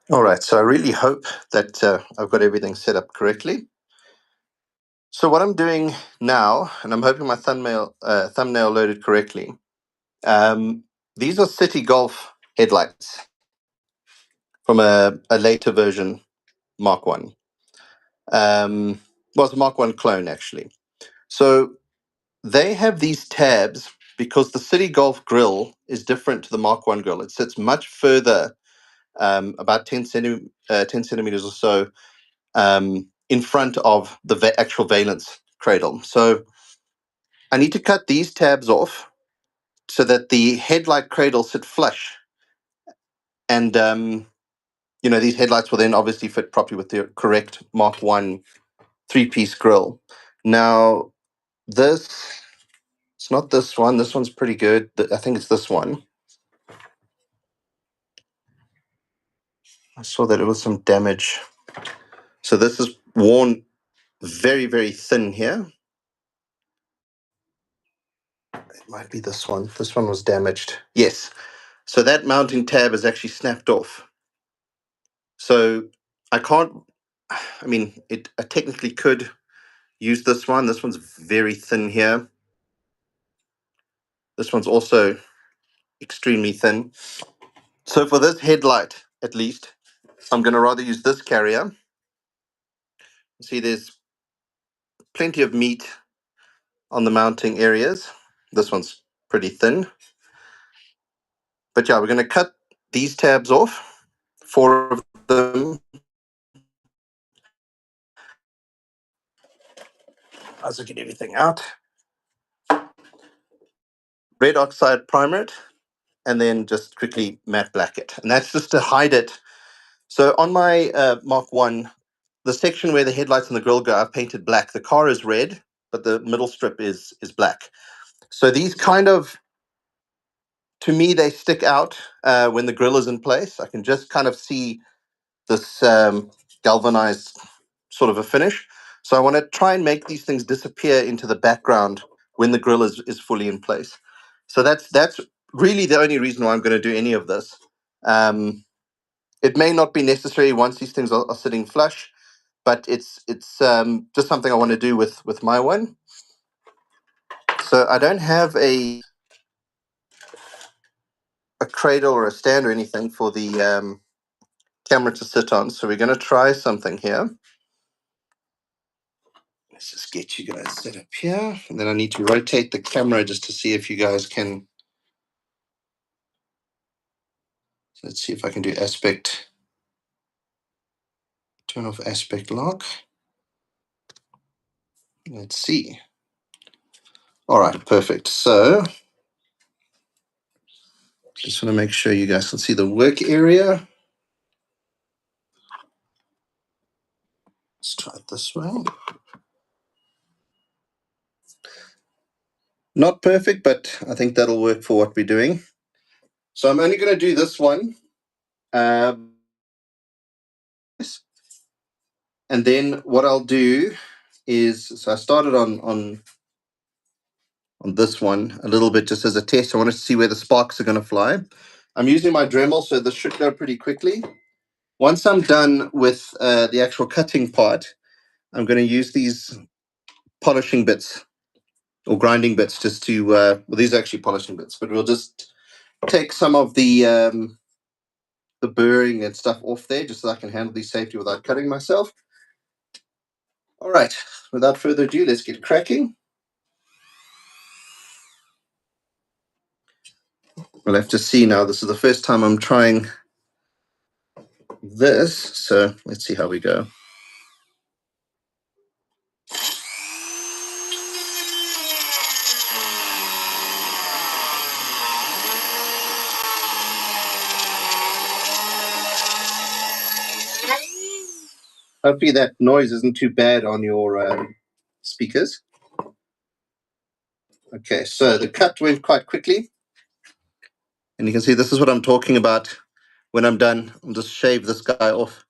All right, so I really hope that I've got everything set up correctly. So what I'm doing now, and I'm hoping my thumbnail loaded correctly. Um, these are Citi Golf headlights from a later version, Mark One. Well, it's a Mark One clone actually. So they have these tabs because the Citi Golf grill is different to the Mark One grill. It sits much further, about 10 centimeters or so in front of the actual valence cradle. So I need to cut these tabs off so that the headlight cradle sit flush. And, these headlights will then obviously fit properly with the correct Mark 1 three-piece grill. Now, it's not this one. This one's pretty good. I think it's this one. I saw that it was some damage. So this is worn very, very thin here. It might be this one. This one was damaged. Yes. So that mounting tab is actually snapped off. So I can't, I technically could use this one. This one's very thin here. This one's also extremely thin. So for this headlight, at least, I'm going to rather use this carrier. See, there's plenty of meat on the mounting areas. This one's pretty thin. But yeah, we're going to cut these tabs off, 4 of them. As I get everything out. Red oxide primer it, and then just quickly matte black it. And that's just to hide it. So on my Mark 1, the section where the headlights and the grille go, I've painted black. The car is red, but the middle strip is black. So these kind of, to me, they stick out when the grille is in place. I can just kind of see this galvanized sort of a finish. So I want to try and make these things disappear into the background when the grille is fully in place. So that's really the only reason why I'm going to do any of this. It may not be necessary once these things are sitting flush, but it's just something I want to do with my one. So I don't have a cradle or a stand or anything for the camera to sit on. So we're going to try something here. Let's just get you guys set up here. And then I need to rotate the camera just to see if you guys can. So let's see if I can do aspect. Turn off aspect lock. Let's see. All right, perfect. So just want to make sure you guys can see the work area. Let's try it this way. Not perfect, but I think that'll work for what we're doing. So I'm only going to do this one. And then what I'll do is, so I started on this one a little bit just as a test. I wanted to see where the sparks are going to fly. I'm using my Dremel, so this should go pretty quickly. Once I'm done with the actual cutting part, I'm going to use these polishing bits or grinding bits just to, well, these are actually polishing bits, but we'll just take some of the burring and stuff off there just so I can handle these safely without cutting myself. All right, without further ado, let's get cracking. We'll have to see now. This is the first time I'm trying this, so let's see how we go. Hopefully that noise isn't too bad on your speakers. Okay, so the cut went quite quickly. And you can see this is what I'm talking about. When I'm done, I'll just shave this guy off.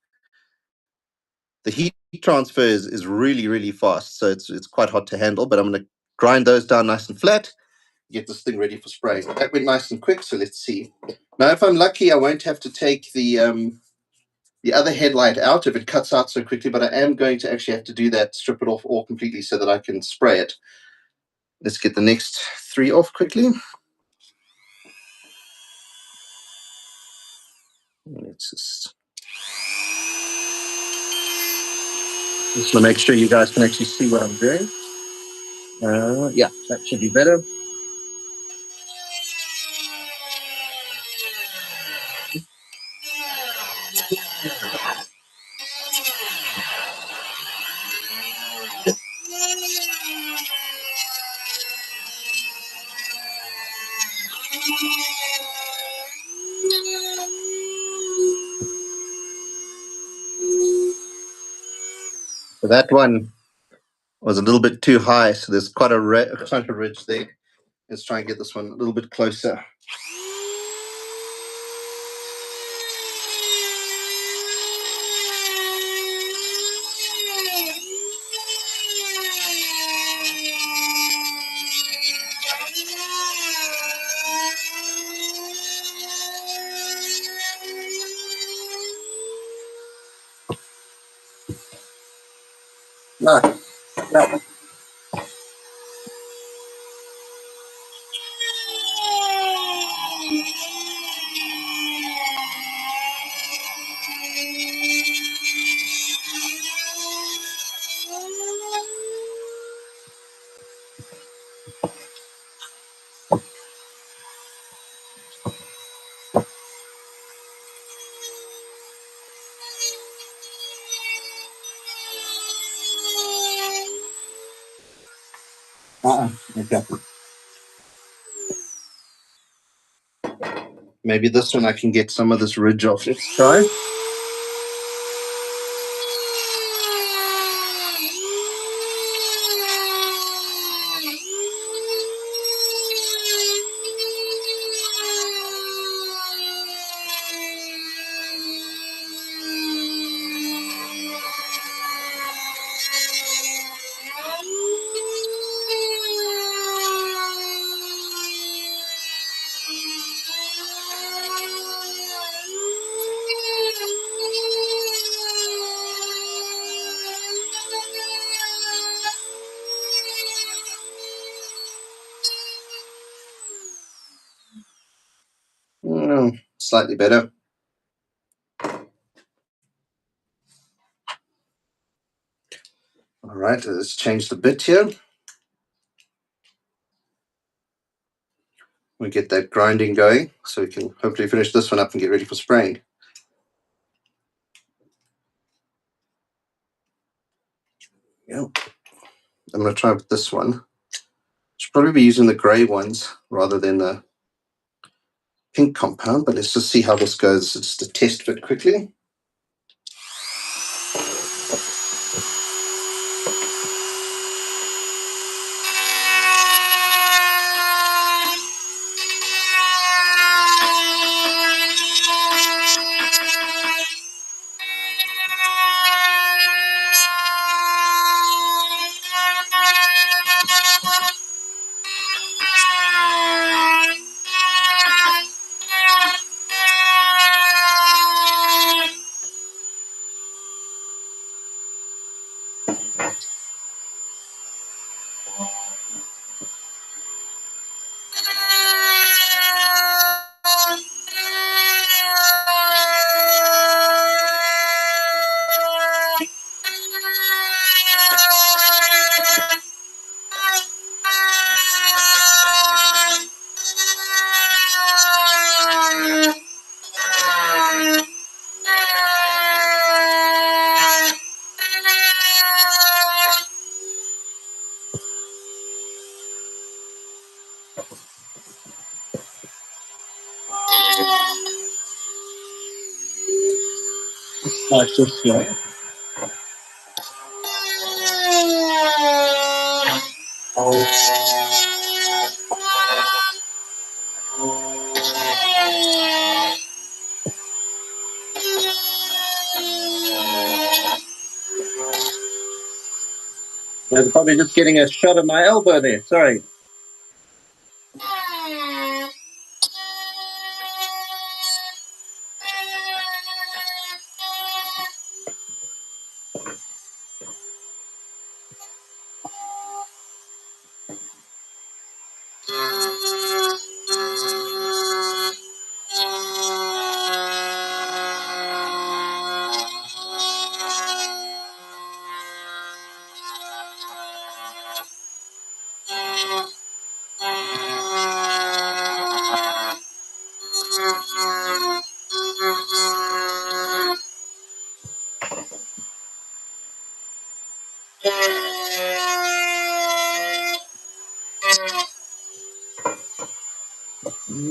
The heat transfer is really, really fast, so it's quite hot to handle, but I'm going to grind those down nice and flat, get this thing ready for spraying. That went nice and quick, so let's see. Now, if I'm lucky, I won't have to take the the other headlight out if it cuts out so quickly, but I am going to actually have to do that, strip it off all completely so that I can spray it. Let's get the next 3 off quickly. Let's just want to make sure you guys can actually see what I'm doing. Yeah, that should be better. So that one was a little bit too high, so there's quite a ridge there. Let's try and get this one a little bit closer. No, no. Okay. Maybe this one I can get some of this ridge off. Let's try. Slightly better. All right, let's change the bit here. We get that grinding going so we can hopefully finish this one up and get ready for spraying. Yeah. I'm going to try with this one. Should probably be using the gray ones rather than the pink compound, but let's just see how this goes. It's just a test fit quickly. That's just slow. I'm probably just getting a shot of my elbow there. Sorry. I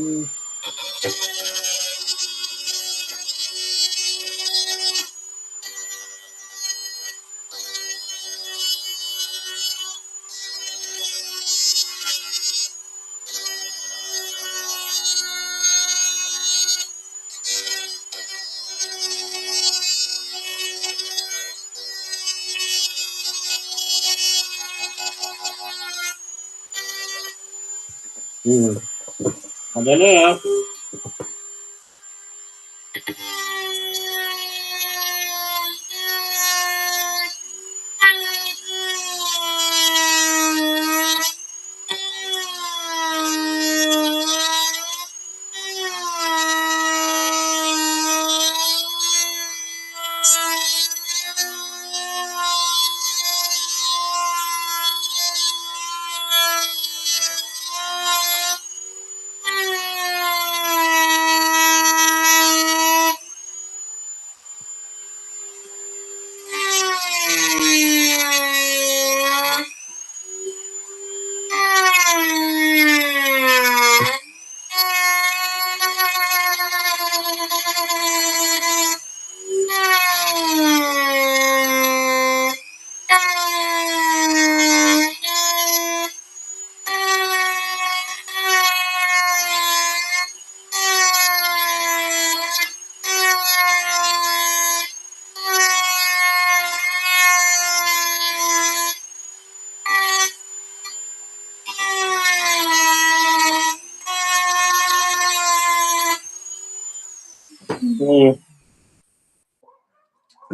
don't know.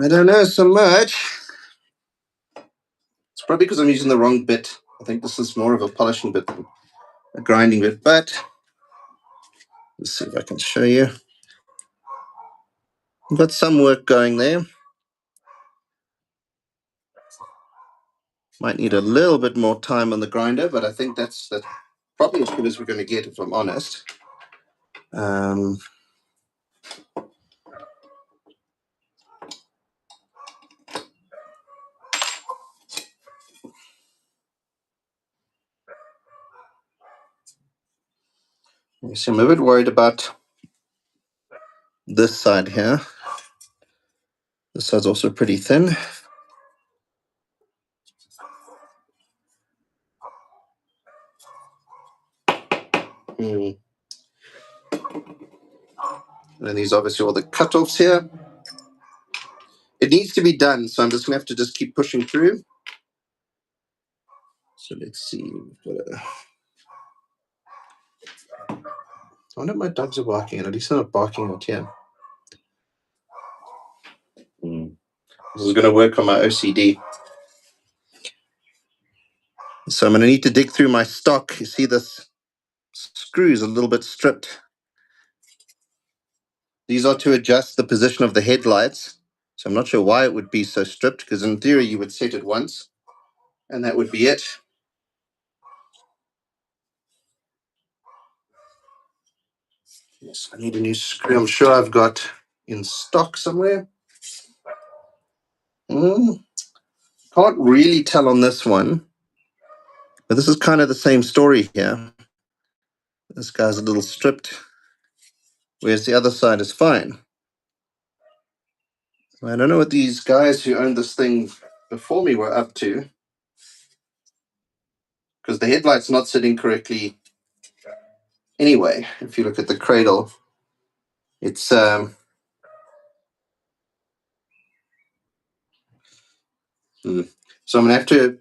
I don't know so much. It's probably because I'm using the wrong bit. I think this is more of a polishing bit than a grinding bit, but let's see if I can show you. I've got some work going there. Might need a little bit more time on the grinder, but I think that's probably as good as we're going to get, if I'm honest. So I'm a bit worried about this side here. This side's also pretty thin. And then these obviously all the cut-offs here. It needs to be done, so I'm just going to have to just keep pushing through. So let's see. I wonder if my dogs are barking, and at least they're not barking out here. This is going to work on my OCD. So I'm going to need to dig through my stock. You see this screw is a little bit stripped. These are to adjust the position of the headlights. So I'm not sure why it would be so stripped, because in theory you would set it once and that would be it. Yes, I need a new screw. I'm sure I've got in stock somewhere. Can't really tell on this one, but this is kind of the same story here. This guy's a little stripped, whereas the other side is fine. I don't know what these guys who owned this thing before me were up to, because the headlight's not sitting correctly anyway. If you look at the cradle, it's so I'm gonna have to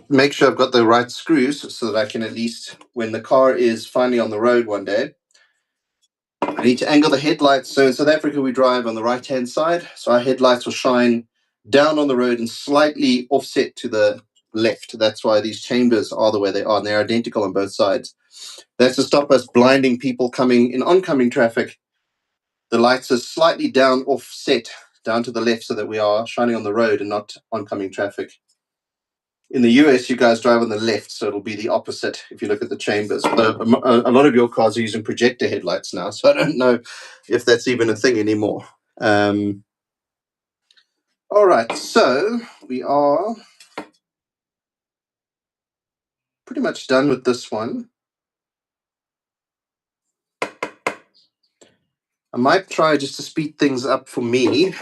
make sure I've got the right screws so that I can, at least when the car is finally on the road one day, I need to angle the headlights. So in South Africa, we drive on the right-hand side. So our headlights will shine down on the road and slightly offset to the left. That's why these chambers are the way they are. And they're identical on both sides. That's to stop us blinding people coming in oncoming traffic. The lights are slightly down, offset down to the left, so that we are shining on the road and not oncoming traffic. In the US, you guys drive on the left, so it'll be the opposite if you look at the chambers. But a lot of your cars are using projector headlights now, so I don't know if that's even a thing anymore. All right, so we are pretty much done with this one. I might try just to speed things up for me.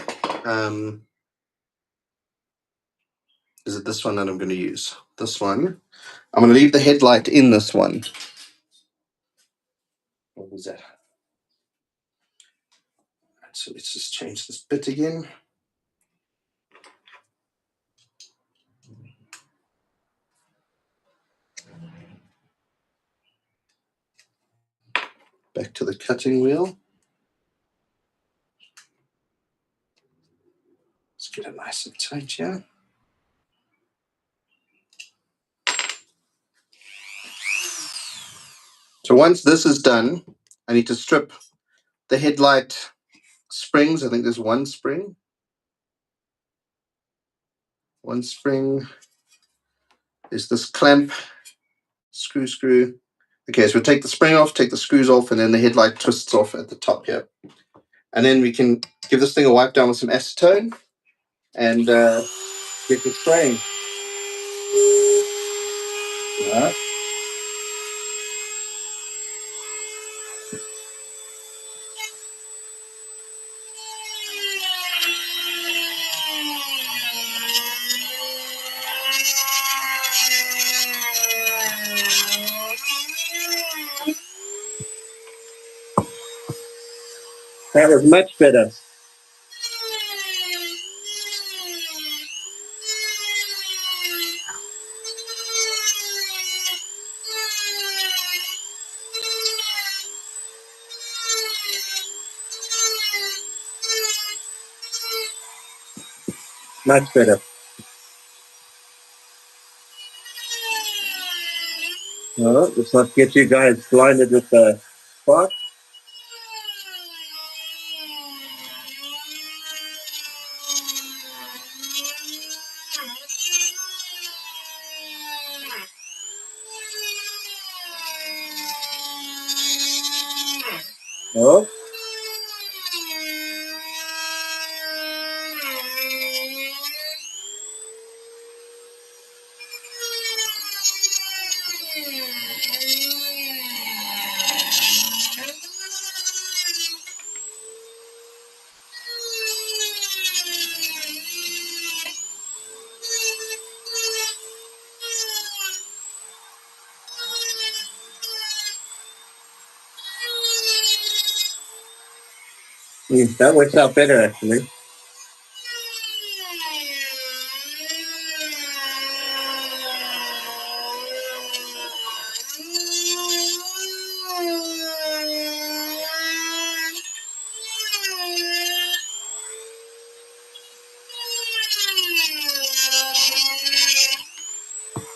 Is it this one that I'm going to use? This one. I'm going to leave the headlight in this one. What was that? So let's just change this bit again. Back to the cutting wheel. Let's get it nice and tight here. So once this is done, I need to strip the headlight springs. I think there's one spring. One spring. There's this clamp, screw. Okay, so we'll take the spring off, take the screws off, and then the headlight twists off at the top here. And then we can give this thing a wipe down with some acetone and get it spraying. Yeah. That was much better. Much better. Well, let's not get you guys blinded with the spark. Oh. That works out better, actually.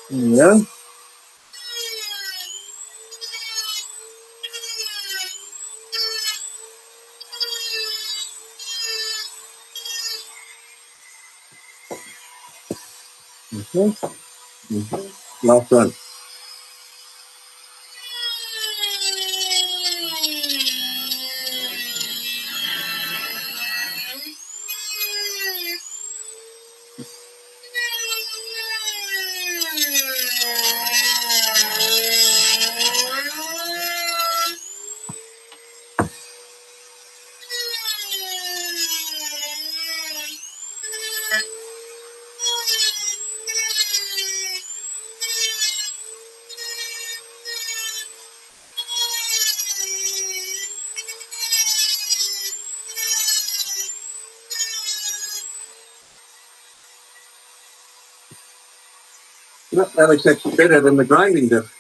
Yeah. Last one. That looks actually better than the grinding disc.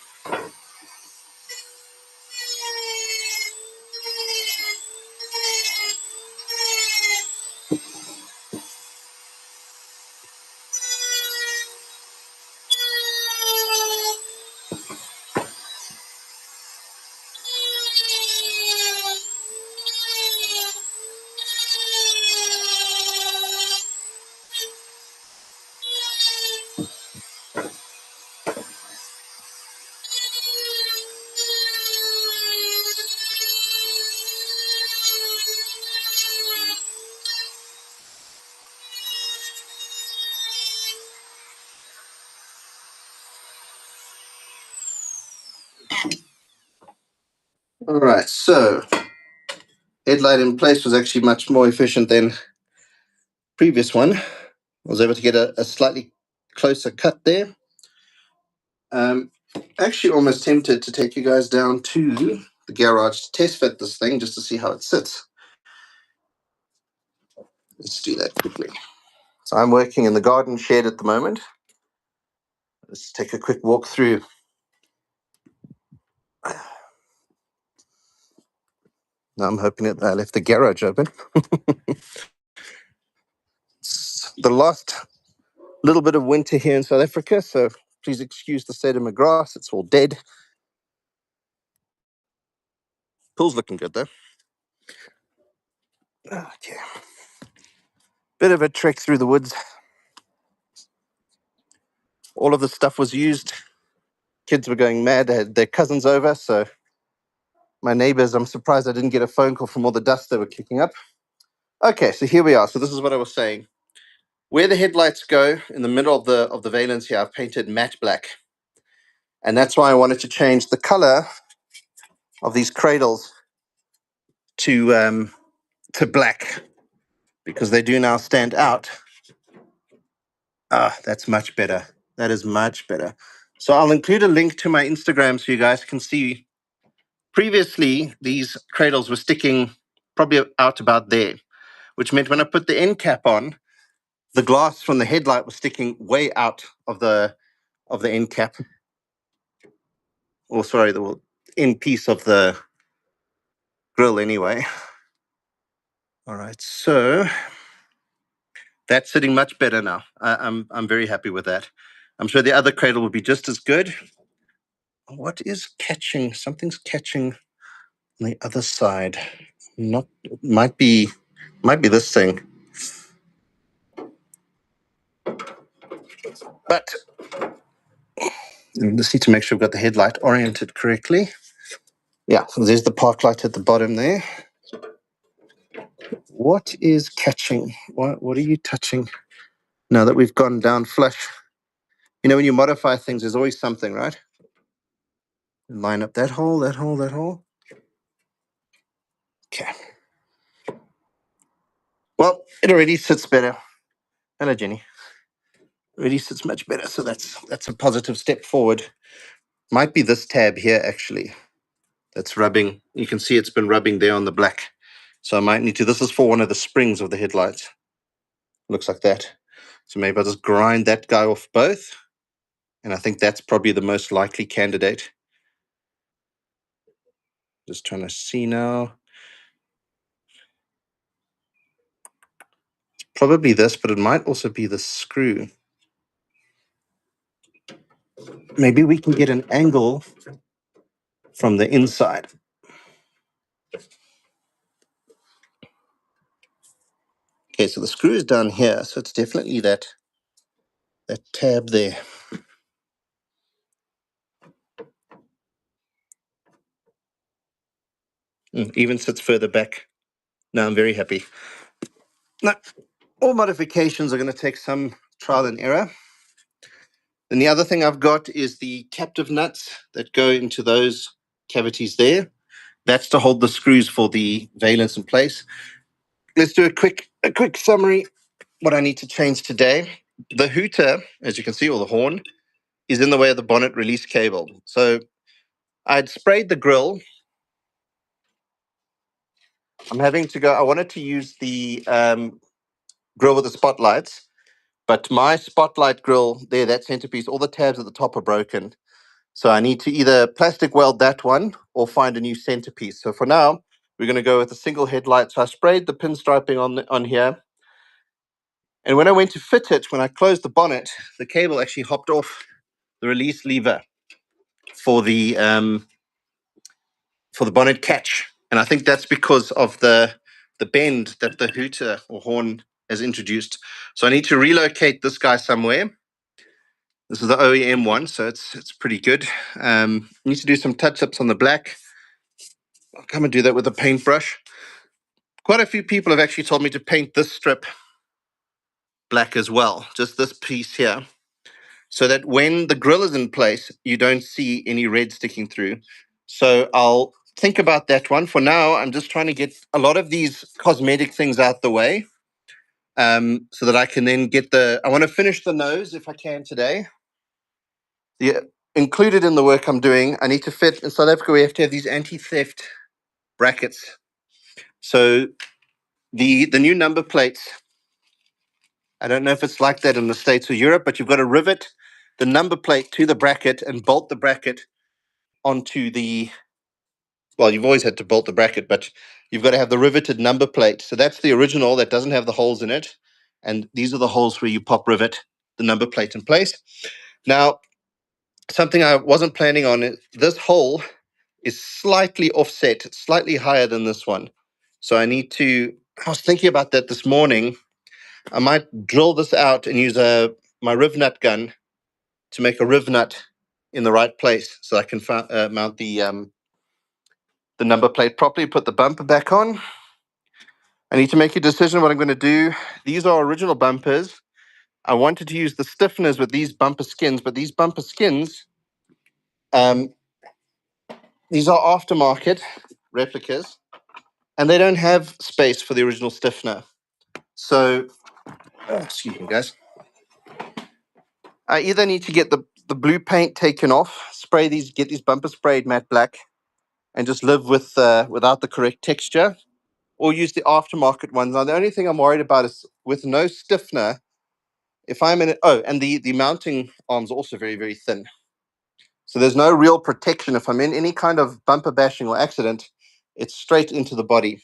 All right, so headlight in place was actually much more efficient than previous one. I was able to get a slightly closer cut there. Actually almost tempted to take you guys down to the garage to test fit this thing just to see how it sits. Let's do that quickly. So I'm working in the garden shed at the moment. Let's take a quick walk through. Now I'm hoping that I left the garage open. It's the last little bit of winter here in South Africa, so please excuse the state of my grass. It's all dead. Pool's looking good though. Okay. Bit of a trek through the woods. All of the stuff was used. Kids were going mad. They had their cousins over, so my neighbors, I'm surprised I didn't get a phone call from all the dust they were kicking up. Okay, so here we are. So this is what I was saying. Where the headlights go in the middle of the valence here, I've painted matte black. And that's why I wanted to change the color of these cradles to black, because they do now stand out. Ah, that's much better. That is much better. So I'll include a link to my Instagram so you guys can see. Previously, these cradles were sticking probably out about there, which meant when I put the end cap on, the glass from the headlight was sticking way out of the end cap. Or sorry, the end piece of the grill anyway. All right, so that's sitting much better now. I'm very happy with that. I'm sure the other cradle will be just as good. What is catching? Something's catching on the other side. Not might be this thing. But just need to make sure we've got the headlight oriented correctly. Yeah, so there's the park light at the bottom there. What is catching? What are you touching? Now that we've gone down flush. You know, when you modify things, there's always something, right? Line up that hole, that hole, that hole. Okay. Well, it already sits better. Hello, Jenny. Already sits much better, so that's a positive step forward. Might be this tab here, actually. That's rubbing. You can see it's been rubbing there on the black. So I might need to, this is for one of the springs of the headlights. Looks like that. So maybe I'll just grind that guy off both. And I think that's probably the most likely candidate. Just trying to see now. It's probably this, but it might also be the screw. Maybe we can get an angle from the inside. Okay, so the screw is down here, so it's definitely that tab there. Even sits further back. Now I'm very happy. Now, all modifications are going to take some trial and error. And the other thing I've got is the captive nuts that go into those cavities there. That's to hold the screws for the valence in place. Let's do a quick summary. What I need to change today. The hooter, as you can see, or the horn, is in the way of the bonnet release cable. So I'd sprayed the grill. I'm having to go. I wanted to use the grill with the spotlights, but my spotlight grill there, that centerpiece, all the tabs at the top are broken. So I need to either plastic weld that one or find a new centerpiece. So for now, we're going to go with a single headlight. So I sprayed the pinstriping on here. And when I went to fit it, when I closed the bonnet, the cable actually hopped off the release lever for the bonnet catch. And I think that's because of the bend that the hooter or horn has introduced. So I need to relocate this guy somewhere. This is the OEM one, so it's pretty good. Need to do some touch-ups on the black. I'll come and do that with a paintbrush. Quite a few people have actually told me to paint this strip black as well, just this piece here, so that when the grill is in place, you don't see any red sticking through. So I'll think about that one. For now, I'm just trying to get a lot of these cosmetic things out the way, so that I can then get I want to finish the nose if I can today. Included in the work I'm doing, I need to fit, in South Africa, we have to have these anti-theft brackets. So the new number plates, I don't know if it's like that in the States or Europe, but you've got to rivet the number plate to the bracket and bolt the bracket onto well, you've always had to bolt the bracket, but you've got to have the riveted number plate. So that's the original that doesn't have the holes in it. And these are the holes where you pop rivet the number plate in place. Now, something I wasn't planning on, this hole is slightly offset, it's slightly higher than this one. So I was thinking about that this morning. I might drill this out and use my riv nut gun to make a riv nut in the right place so I can mount the number plate properly, put the bumper back on. I need to make a decision what I'm going to do. These are original bumpers. I wanted to use the stiffeners with these bumper skins, but these bumper skins, these are aftermarket replicas, and they don't have space for the original stiffener. So, excuse me, guys. I either need to get the blue paint taken off, get these bumpers sprayed matte black, and just live without the correct texture, or use the aftermarket ones. Now, the only thing I'm worried about is with no stiffener, if I'm in it, and the mounting arms are also very, very thin. So there's no real protection. If I'm in any kind of bumper bashing or accident, it's straight into the body.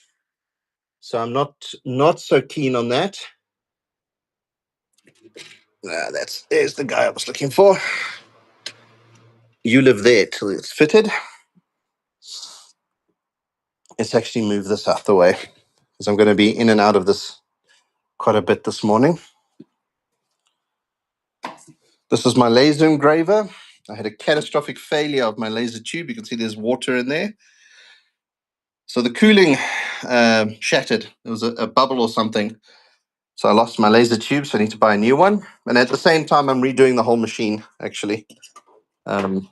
So I'm not so keen on that. There's the guy I was looking for. You live there till it's fitted. Let's actually move this out the way because I'm going to be in and out of this quite a bit this morning. This is my laser engraver. I had a catastrophic failure of my laser tube. You can see there's water in there. So the cooling shattered. There was a bubble or something. So I lost my laser tube, so I need to buy a new one. And at the same time, I'm redoing the whole machine, actually. I'm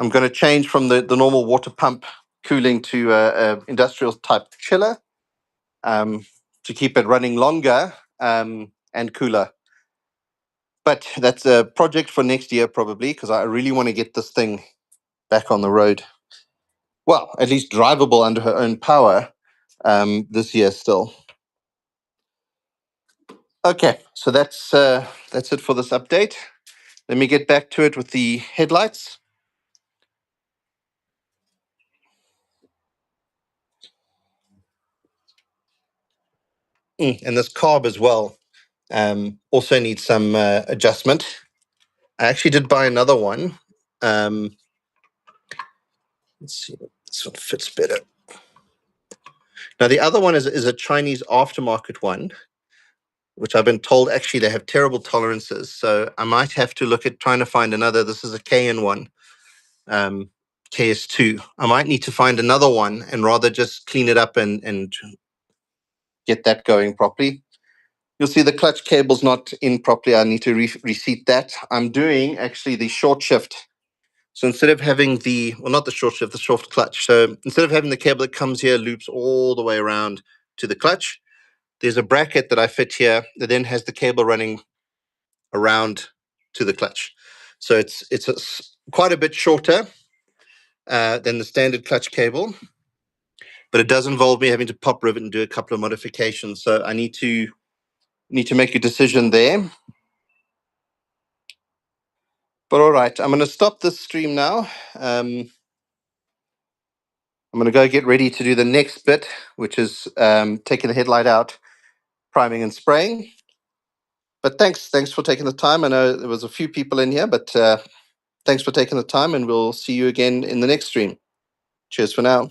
going to change from the normal water pump cooling to a industrial type chiller to keep it running longer and cooler. But that's a project for next year, probably, because I really want to get this thing back on the road. Well, at least drivable under her own power this year still. Okay, so that's it for this update. Let me get back to it with the headlights. And this carb as well also needs some adjustment. I actually did buy another one. Let's see, this one fits better. Now, the other one is a Chinese aftermarket one, which I've been told actually they have terrible tolerances. So I might have to look at trying to find another. This is a KN1, KS2. I might need to find another one and rather just clean it up and get that going properly. You'll see the clutch cable's not in properly. I need to reseat that. I'm doing actually the short shift. So instead of having not the short shift, the short clutch. So instead of having the cable that comes here, loops all the way around to the clutch, there's a bracket that I fit here that then has the cable running around to the clutch. So it's quite a bit shorter than the standard clutch cable, but it does involve me having to pop rivet and do a couple of modifications. So I need to make a decision there. But all right, I'm going to stop this stream now. I'm going to go get ready to do the next bit, which is taking the headlight out, priming and spraying. But thanks for taking the time. I know there was a few people in here, but thanks for taking the time, and we'll see you again in the next stream. Cheers for now.